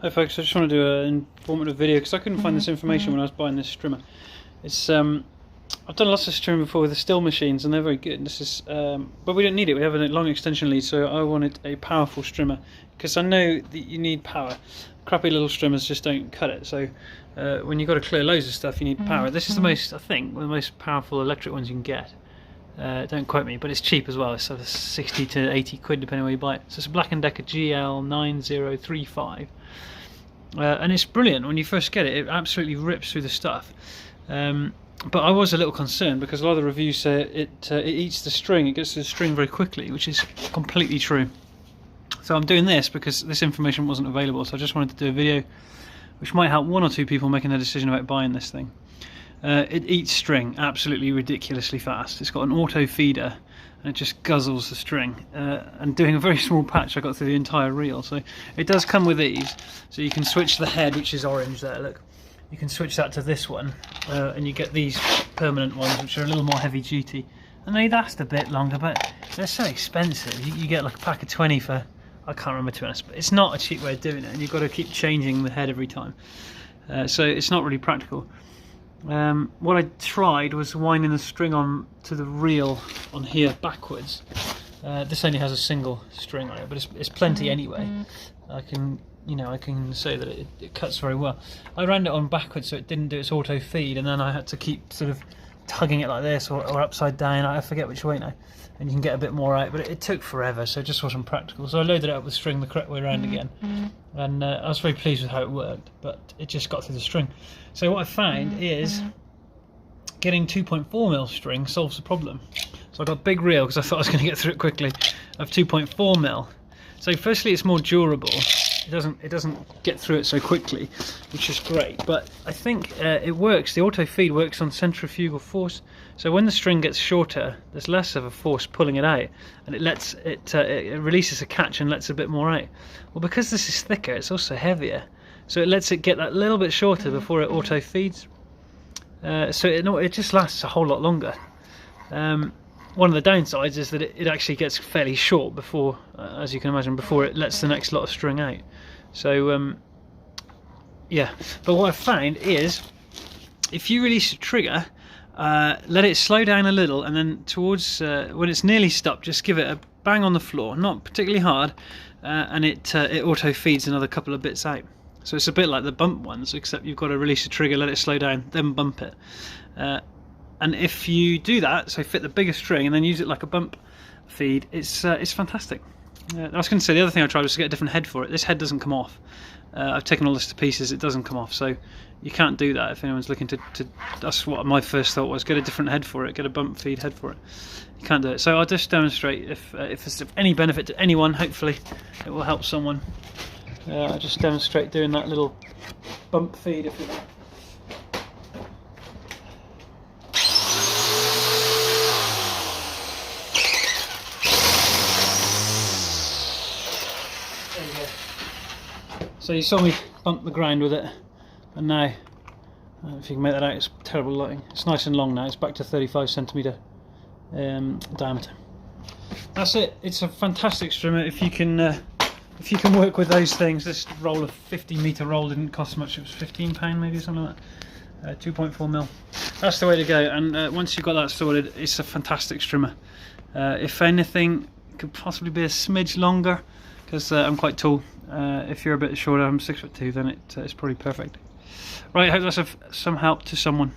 Hi folks, I just want to do an informative video because I couldn't find this information when I was buying this strimmer. It's I've done lots of strimming before with the still machines and they're very good. This is but we don't need it. We have a long extension lead, so I wanted a powerful strimmer because I know that you need power. Crappy little strimmers just don't cut it. So when you've got to clear loads of stuff, you need power. This is the most, I think, one of the most powerful electric ones you can get. Don't quote me, but it's cheap as well. It's sort of 60 to 80 quid depending where you buy it. So it's a Decker GL9035. And it's brilliant. When you first get it, it absolutely rips through the stuff. But I was a little concerned because a lot of the reviews say it eats the string. It gets to the string very quickly, which is completely true. So I'm doing this because this information wasn't available. So I just wanted to do a video which might help one or two people making a decision about buying this thing. It eats string absolutely ridiculously fast. It's got an auto feeder and it just guzzles the string. And doing a very small patch, I got through the entire reel. So it does come with these. So you can switch the head, which is orange there, look. You can switch that to this one, and you get these permanent ones, which are a little more heavy duty. And they last a bit longer, but they're so expensive. You get like a pack of 20 for, I can't remember to be honest, but it's not a cheap way of doing it, and you've got to keep changing the head every time. So it's not really practical. What I tried was winding the string on to the reel on here backwards. This only has a single string on it, but it's plenty anyway. I can say that it cuts very well. I ran it on backwards so it didn't do its auto feed, and then I had to keep sort of tugging it like this or upside down. I forget which way now, and you can get a bit more out, but it took forever, so it just wasn't practical. So I loaded it up with string the correct way around again, and I was very pleased with how it worked, but it just got through the string. So what I found is getting 2.4mm string solves the problem. So I got a big reel because I thought I was going to get through it quickly of 2.4mm. So firstly, it's more durable. It doesn't get through it so quickly, which is great. But I think it works. The auto feed works on centrifugal force. So when the string gets shorter, there's less of a force pulling it out, and it releases a catch and lets a bit more out. Well, because this is thicker, it's also heavier, so it lets it get that little bit shorter before it auto feeds. So it just lasts a whole lot longer. One of the downsides is that it actually gets fairly short before, as you can imagine, before it lets the next lot of string out. So yeah, but what I've found is if you release the trigger, let it slow down a little, and then towards when it's nearly stopped, just give it a bang on the floor, not particularly hard, and it auto feeds another couple of bits out. So it's a bit like the bump ones, except you've got to release the trigger, let it slow down, then bump it. And if you do that, so fit the bigger string and then use it like a bump feed, it's fantastic. I was going to say the other thing I tried was to get a different head for it. This head doesn't come off. I've taken all this to pieces, it doesn't come off, so you can't do that if anyone's looking to that's what my first thought was, get a different head for it, get a bump feed head for it. You can't do it. So I'll just demonstrate if it's of any benefit to anyone. Hopefully it will help someone. I'll just demonstrate doing that little bump feed if you like. So you saw me bump the ground with it, and now, I don't know if you can make that out, it's terrible lighting. It's nice and long now, it's back to 35cm diameter. That's it, it's a fantastic strimmer if you can work with those things. This roll of 50m roll didn't cost much, it was £15 maybe, something like that. 2.4mm. That's the way to go, and once you've got that sorted, it's a fantastic strimmer. If anything, it could possibly be a smidge longer, because I'm quite tall. If you're a bit shorter, I'm 6'2", then it's probably perfect. Right, I hope that's of some help to someone.